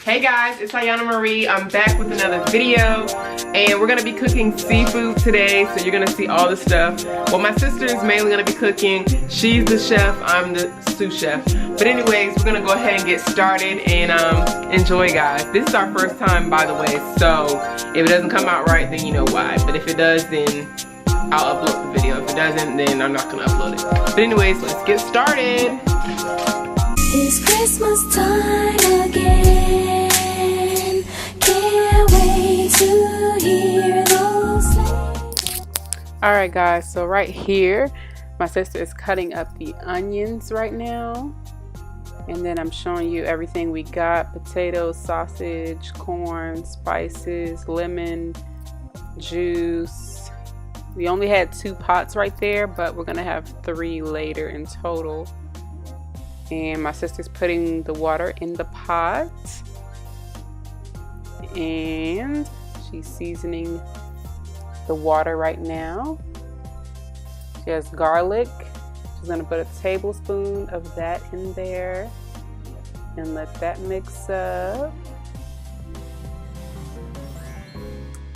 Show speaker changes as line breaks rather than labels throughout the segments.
Hey guys, it's Iyanna Marie. I'm back with another video and we're gonna be cooking seafood today, so you're gonna see all the stuff. Well, my sister is mainly gonna be cooking. She's the chef, I'm the sous chef. But anyways, we're gonna go ahead and get started and enjoy, guys. This is our first time, by the way, so if it doesn't come out right, then you know why. But if it does, then I'll upload the video. If it doesn't, then I'm not gonna upload it. But anyways, let's get started.
It's Christmas time again. Can't wait to hear those sleigh.
Alright guys, so right here my sister is cutting up the onions right now, and then I'm showing you everything we got: potatoes, sausage, corn, spices, lemon juice. We only had 2 pots right there, but we're gonna have 3 later in total. And my sister's putting the water in the pot and she's seasoning the water right now. She has garlic. She's gonna put a tablespoon of that in there and let that mix up.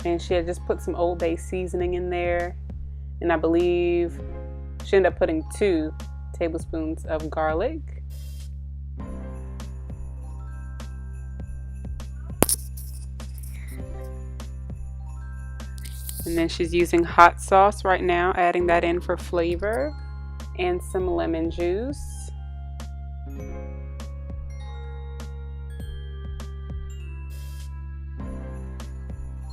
And she had just put some Old Bay seasoning in there, and I believe she ended up putting 2 tablespoons of garlic. And then she's using hot sauce right now, adding that in for flavor, and some lemon juice.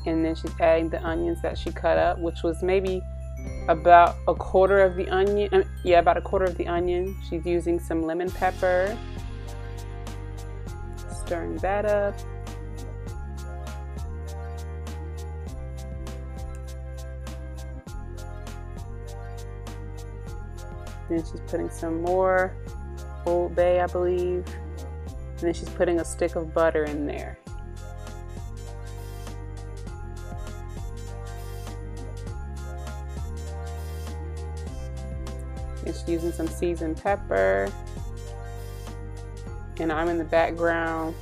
And then she's adding the onions that she cut up, which was maybe about a quarter of the onion. Yeah, about a quarter of the onion. She's using some lemon pepper, stirring that up. Then she's putting some more Old Bay, I believe. And then she's putting a stick of butter in there. And she's using some seasoned pepper. And I'm in the background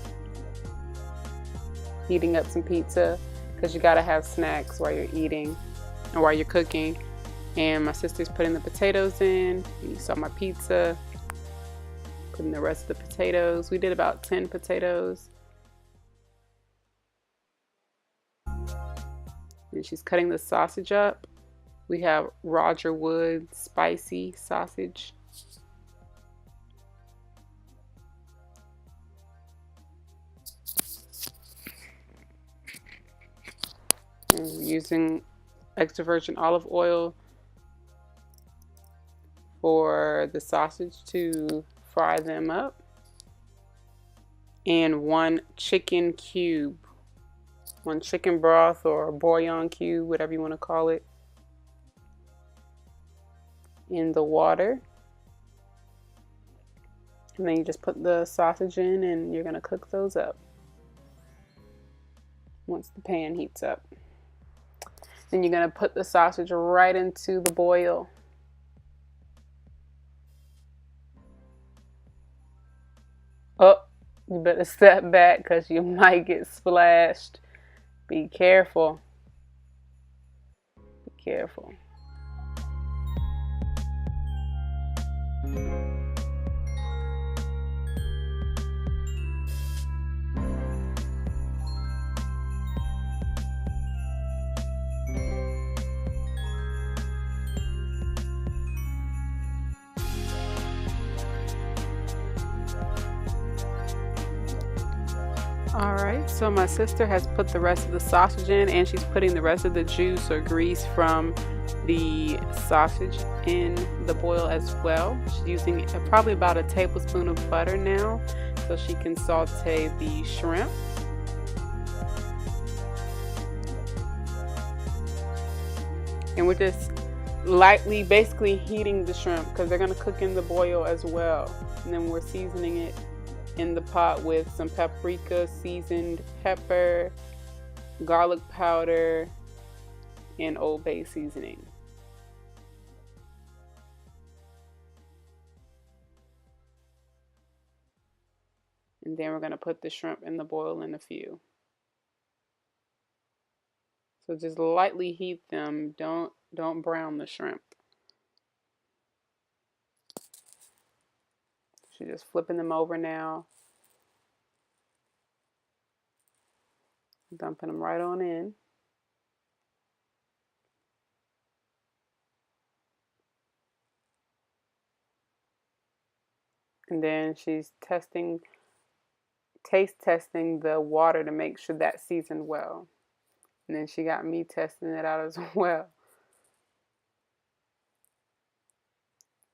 heating up some pizza, because you gotta have snacks while you're eating or while you're cooking. And my sister's putting the potatoes in. You saw my pizza. Putting the rest of the potatoes. We did about 10 potatoes. And she's cutting the sausage up. We have Roger Wood spicy sausage. And we're using extra virgin olive oil for the sausage to fry them up, and 1 chicken cube, 1 chicken broth or bouillon cube, whatever you want to call it, in the water. And then you just put the sausage in and you're going to cook those up once the pan heats up. Then you're going to put the sausage right into the boil. Oh, you better step back because you might get splashed. Be careful. Be careful. Alright, so my sister has put the rest of the sausage in, and she's putting the rest of the juice or grease from the sausage in the boil as well. She's using probably about a tablespoon of butter now so she can saute the shrimp. And we're just lightly basically heating the shrimp because they're going to cook in the boil as well. And then we're seasoning it in the pot with some paprika, seasoned pepper, garlic powder, and Old Bay seasoning. And then we're going to put the shrimp in the boil in a few. So just lightly heat them. Don't brown the shrimp. She's just flipping them over now. Dumping them right on in. And then she's taste testing the water to make sure that's seasoned well. And then she got me testing it out as well.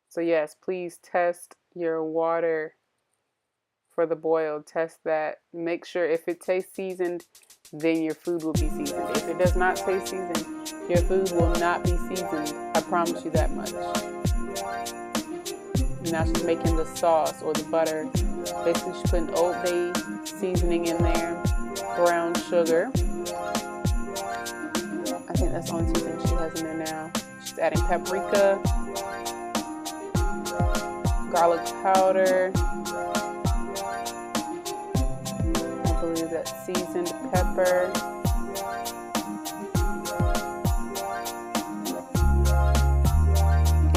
So yes, please test your water for the boil. Test that. Make sure if it tastes seasoned, then your food will be seasoned. If it does not taste seasoned, your food will not be seasoned. I promise you that much. Now she's making the sauce or the butter. Basically, she's putting Old Bay seasoning in there, brown sugar. I think that's the only two things she has in there now. She's adding paprika, garlic powder. I believe that's seasoned pepper.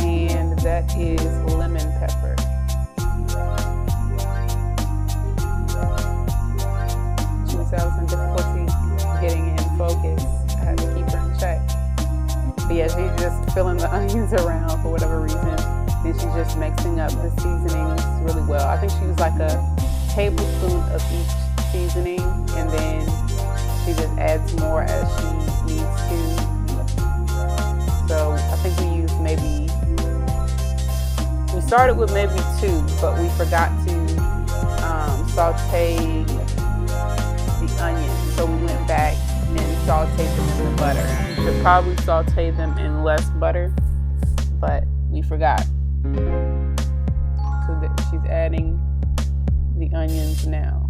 And that is lemon pepper. She was having some difficulty getting in focus. I had to keep her in check. But yeah, she's just filling the onions around for whatever reason. And she's just mixing up the seasonings really well. I think she used like a tablespoon of each seasoning, and then she just adds more as she needs to. So I think we started with maybe 2, but we forgot to saute the onions. So we went back and sauteed them in the butter. We should probably saute them in less butter, but we forgot. So that she's adding the onions now.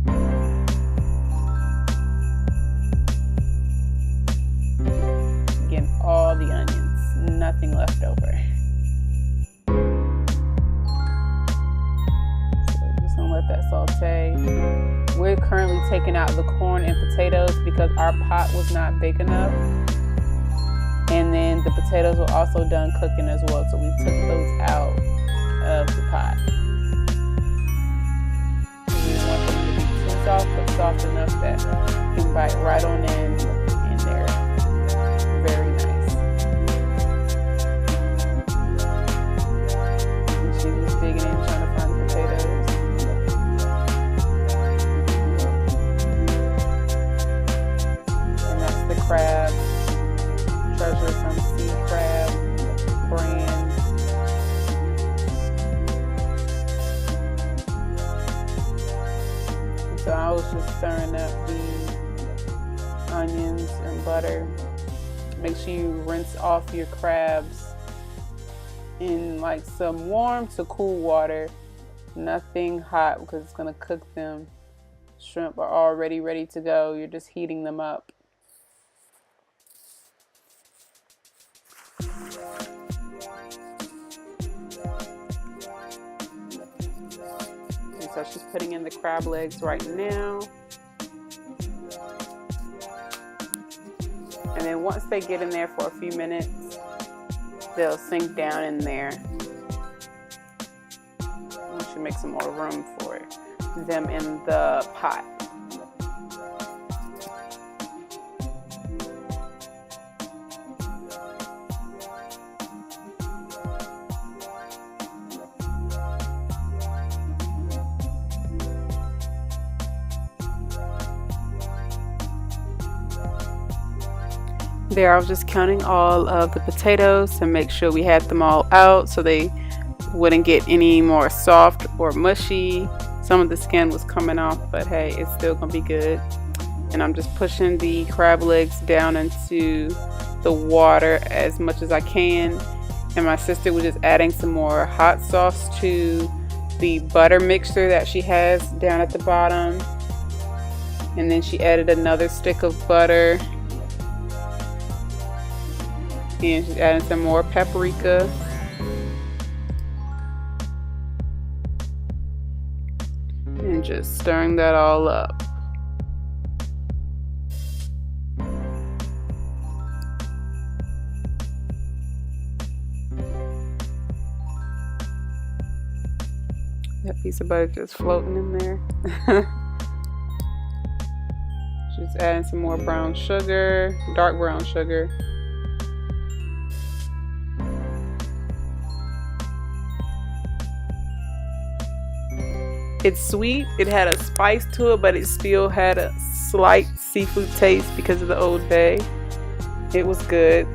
Again, all the onions, nothing left over. So just gonna let that saute. We're currently taking out the corn and potatoes because our pot was not big enough. And then the potatoes were also done cooking as well, so we took those out of the pot. We didn't want them to be too soft, but soft enough that you can bite right on in, and they're very nice. And she was digging in, trying to find the potatoes. And that's the crab. Treasure from Sea Crab brand. So I was just stirring up the onions and butter. Make sure you rinse off your crabs in like some warm to cool water. Nothing hot because it's going to cook them. Shrimp are already ready to go. You're just heating them up. So she's putting in the crab legs right now. And then once they get in there for a few minutes, they'll sink down in there. We should make some more room for them in the pot. There, I was just counting all of the potatoes to make sure we had them all out so they wouldn't get any more soft or mushy. Some of the skin was coming off, but hey, it's still gonna be good. And I'm just pushing the crab legs down into the water as much as I can. And my sister was just adding some more hot sauce to the butter mixture that she has down at the bottom. And then she added another stick of butter. And she's adding some more paprika. And just stirring that all up. That piece of butter just floating in there. Just adding some more brown sugar, dark brown sugar. It's sweet, it had a spice to it, but it still had a slight seafood taste because of the Old Bay. It was good.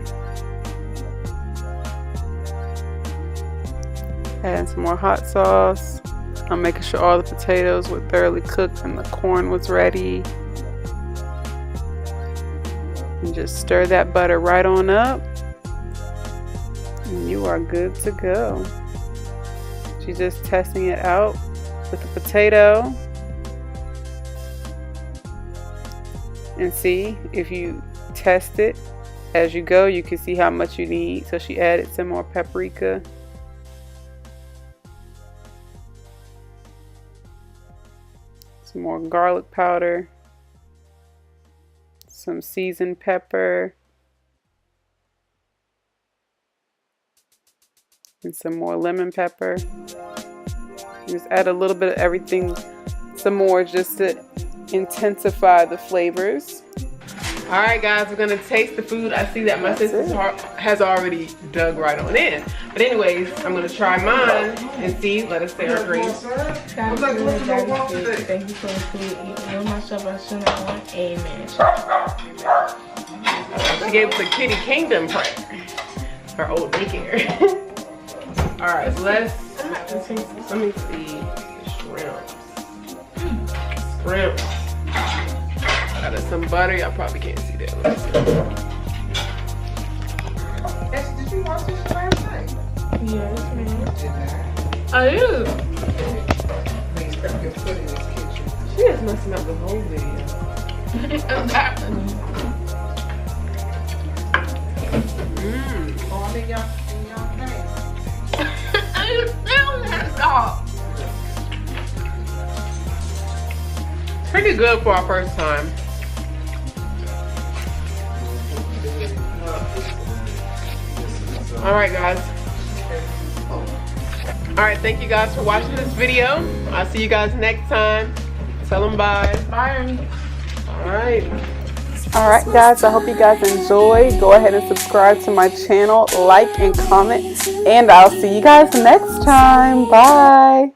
Adding some more hot sauce. I'm making sure all the potatoes were thoroughly cooked and the corn was ready. And just stir that butter right on up. And you are good to go. She's just testing it out with the potato. And see, if you test it as you go, you can see how much you need. So she added some more paprika. Some more garlic powder, some seasoned pepper, and some more lemon pepper. Just add a little bit of everything, some more, just to intensify the flavors.
All right, guys, we're gonna taste the food. I see that my sister has already dug right on in. But anyways, I'm gonna try mine and see. Let us say our grace.
Thank you for the food. Even myself, I should not want. Amen.
She gave us a Kitty Kingdom prank. Her old daycare. All right, so let me see. Shrimp. Got some butter. Y'all probably can't see that.
Did you watch this last night?
Yes, ma'am.
I do.
Please stuck your foot in this kitchen.
She is messing up the whole video.
All in your face.
I didn't feel that salt.
Pretty good for our first time. All right, guys. All right, thank you guys for watching this video. I'll see you guys next time. Tell them bye.
Bye.
All right.
All right, guys, I hope you guys enjoy. Go ahead and subscribe to my channel, like and comment, and I'll see you guys next time. Bye.